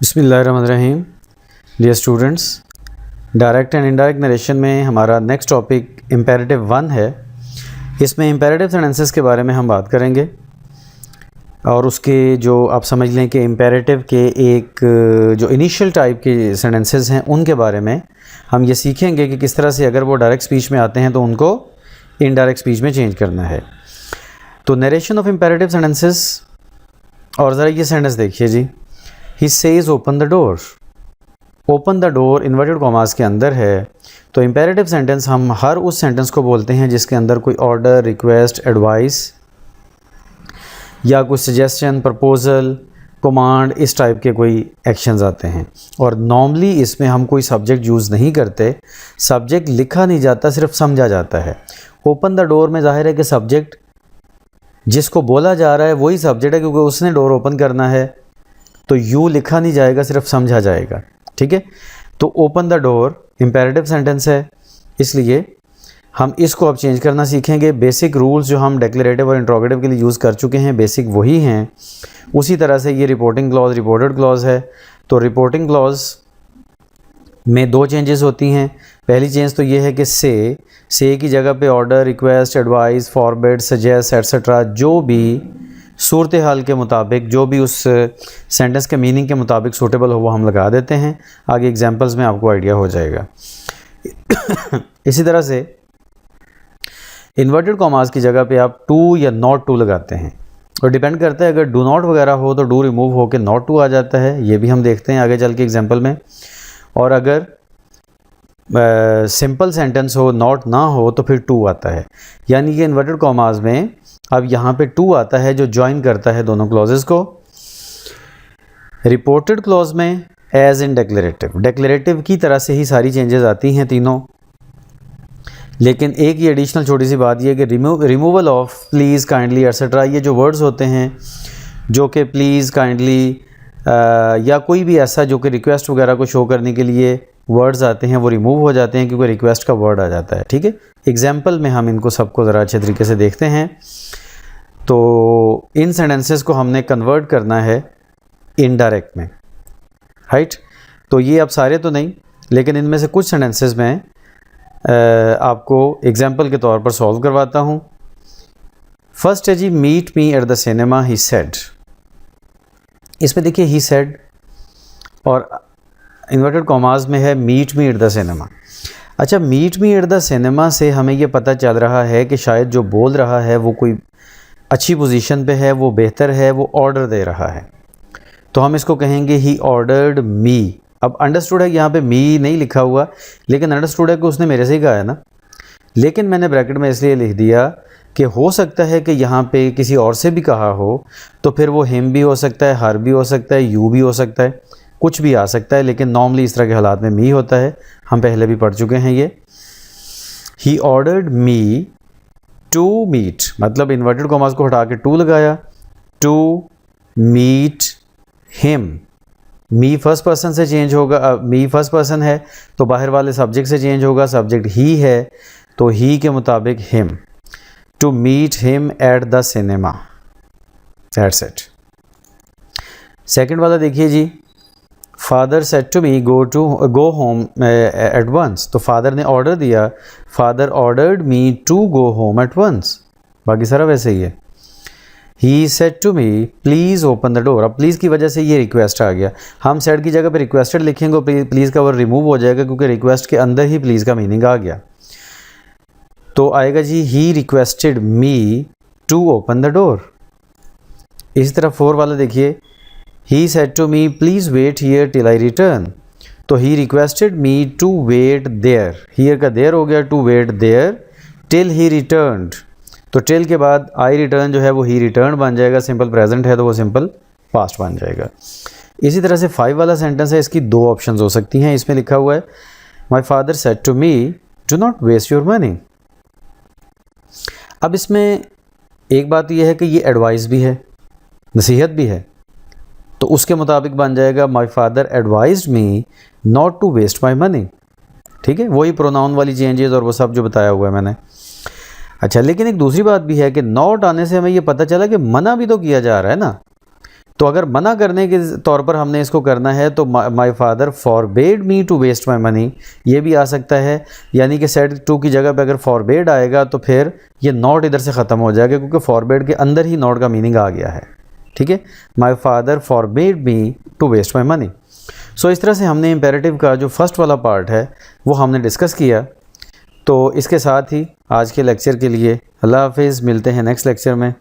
बिस्मिल्लाहिर्रहमानिर्रहीम। Dear students, direct and indirect narration में हमारा नेक्स्ट टॉपिक इम्पेरेटिव 1 है। इसमें इम्पेरेटिव सेंटेंसेस के बारे में हम बात करेंगे और उसके जो आप समझ लें कि इम्पेरेटिव के एक जो इनिशियल टाइप के सेंटेंसेस हैं उनके बारे में हम ये सीखेंगे कि किस तरह से अगर वो डायरेक्ट स्पीच में आते हैं तो उनको इनडायरेक्ट स्पीच में चेंज करना है। तो नरेशन ऑफ इम्पेरेटिव सेंटेंसेस, और ज़रा ये सेंटेंस देखिए जी, he says open the door. Open the door inverted commas के अंदर है। तो इम्पेरेटिव सेंटेंस हम हर उस सेंटेंस को बोलते हैं जिसके अंदर कोई ऑर्डर, रिक्वेस्ट, एडवाइस या कोई सजेशन, प्रपोजल, कमांड, इस टाइप के कोई एक्शंस आते हैं। और नॉर्मली इसमें हम कोई सब्जेक्ट यूज़ नहीं करते, सब्जेक्ट लिखा नहीं जाता, सिर्फ समझा जाता है। ओपन द डोर में जाहिर है कि सब्जेक्ट जिसको बोला जा रहा है वही सब्जेक्ट है, क्योंकि उसने डोर ओपन करना है, तो यू लिखा नहीं जाएगा, सिर्फ समझा जाएगा। ठीक है, तो open the door imperative sentence है, इसलिए हम इसको अब चेंज करना सीखेंगे। बेसिक रूल्स जो हम डेक्लेरेटिव और इंट्रोगेटिव के लिए यूज़ कर चुके हैं, बेसिक वही हैं। उसी तरह से ये रिपोर्टिंग क्लॉज, रिपोर्टेड क्लॉज है। तो रिपोर्टिंग क्लॉज में दो चेंजेस होती हैं। पहली चेंज तो ये है कि से की जगह पे order, request, advice, forward, suggest etcetera जो भी सूरत हाल के मुताबिक, जो भी उस सेंटेंस के मीनिंग के मुताबिक सूटेबल हो वो हम लगा देते हैं। आगे एग्जांपल्स में आपको आइडिया हो जाएगा। इसी तरह से इन्वर्टेड कॉमास की जगह पे आप टू या नॉट टू लगाते हैं, और डिपेंड करता है, अगर डू नॉट वगैरह हो तो डू रिमूव होकर नॉट टू आ जाता है। ये भी हम देखते हैं आगे चल के एग्जाम्पल में। और अगर सिंपल सेंटेंस हो, नॉट ना हो, तो फिर टू आता है। यानी कि इन्वर्टेड कॉमास में अब यहाँ पे टू आता है जो ज्वाइन करता है दोनों क्लॉजेस को। रिपोर्टेड क्लॉज में एज इन डेक्लेरेटिव, डेक्लेरेटिव की तरह से ही सारी चेंजेस आती हैं तीनों, लेकिन एक ही एडिशनल छोटी सी बात यह कि removal of, please, kindly etcetera, ये जो वर्ड्स होते हैं जो कि प्लीज़, काइंडली या कोई भी ऐसा जो कि रिक्वेस्ट वगैरह को शो करने के लिए वर्ड्स आते हैं, वो रिमूव हो जाते हैं क्योंकि रिक्वेस्ट का वर्ड आ जाता है। ठीक है, एग्जाम्पल में हम इनको सबको ज़रा अच्छे तरीके से देखते हैं। तो इन सेंटेंसेस को हमने कन्वर्ट करना है इनडायरेक्ट में, राइट। तो ये अब सारे तो नहीं, लेकिन इनमें से कुछ सेंटेंसेस में आपको एग्जाम्पल के तौर पर सॉल्व करवाता हूँ। फर्स्ट है जी, meet me at the cinema he said. इसमें देखिए ही सेड और इन्वर्टेड कॉमास में है meet me at the cinema. अच्छा, meet me at the cinema से हमें ये पता चल रहा है कि शायद जो बोल रहा है वो कोई अच्छी पोजीशन पे है, वो बेहतर है, वो ऑर्डर दे रहा है। तो हम इसको कहेंगे ही ऑर्डर्ड मी। अब अंडरस्टूड है, यहाँ पे मी नहीं लिखा हुआ, लेकिन अंडरस्टूड है कि उसने मेरे से ही कहा है ना। लेकिन मैंने ब्रैकेट में इसलिए लिख दिया कि हो सकता है कि यहाँ पे किसी और से भी कहा हो, तो फिर वो हिम भी हो सकता है, हर भी हो सकता है, यू भी हो सकता है, कुछ भी आ सकता है, लेकिन नॉर्मली इस तरह के हालात में मी होता है। हम पहले भी पढ़ चुके हैं ये। He ordered me to meet, मतलब इन्वर्टेड कॉमास को हटा के टू लगाया, to meet him. Me first person से चेंज होगा, मी फर्स्ट पर्सन है तो बाहर वाले सब्जेक्ट से चेंज होगा, सब्जेक्ट ही है तो ही के मुताबिक him. To meet him at the cinema, that's it. Second वाला देखिए जी, father said to me go home at once. तो फादर ने ऑर्डर दिया, father ordered me to go home at once. बाकी सारा वैसे ही है। He said to me please open the door. अब प्लीज़ की वजह से ये रिक्वेस्ट आ गया। हम सेड की जगह पे रिक्वेस्टेड लिखेंगे, प्लीज़ का वर्ड रिमूव हो जाएगा क्योंकि रिक्वेस्ट के अंदर ही प्लीज़ का मीनिंग आ गया। तो आएगा जी, he requested me to open the door. इसी तरह फोर वाला देखिए, he said to me please wait here till I return. तो he requested me to wait there, here का देयर हो गया, to wait there till he returned. तो till के बाद आई रिटर्न जो है वो ही रिटर्न बन जाएगा, सिंपल प्रेजेंट है तो वो सिंपल पास्ट बन जाएगा। इसी तरह से 5 वाला सेंटेंस है, इसकी दो ऑप्शंस हो सकती हैं। इसमें लिखा हुआ है, my father said to me do not waste your money. अब इसमें एक बात यह है कि ये एडवाइस भी है, नसीहत भी है, तो उसके मुताबिक बन जाएगा, my father advised me not to waste my money. ठीक है, वही प्रोनाउन वाली चेंजेस और वो सब जो बताया हुआ है मैंने। अच्छा, लेकिन एक दूसरी बात भी है कि नॉट आने से हमें ये पता चला कि मना भी तो किया जा रहा है ना। तो अगर मना करने के तौर पर हमने इसको करना है तो my father forbade me to waste my money, ये भी आ सकता है। यानी कि सेड टू की जगह पे अगर फॉरबेड आएगा तो फिर ये नॉट इधर से ख़त्म हो जाएगा, क्योंकि फॉरबेड के अंदर ही नॉट का मीनिंग आ गया है। ठीक है, my father forbade me to waste my money. So इस तरह से हमने इम्पेरेटिव का जो फर्स्ट वाला पार्ट है वो हमने डिस्कस किया। तो इसके साथ ही आज के लेक्चर के लिए अल्लाह हाफिज़, मिलते हैं नेक्स्ट लेक्चर में।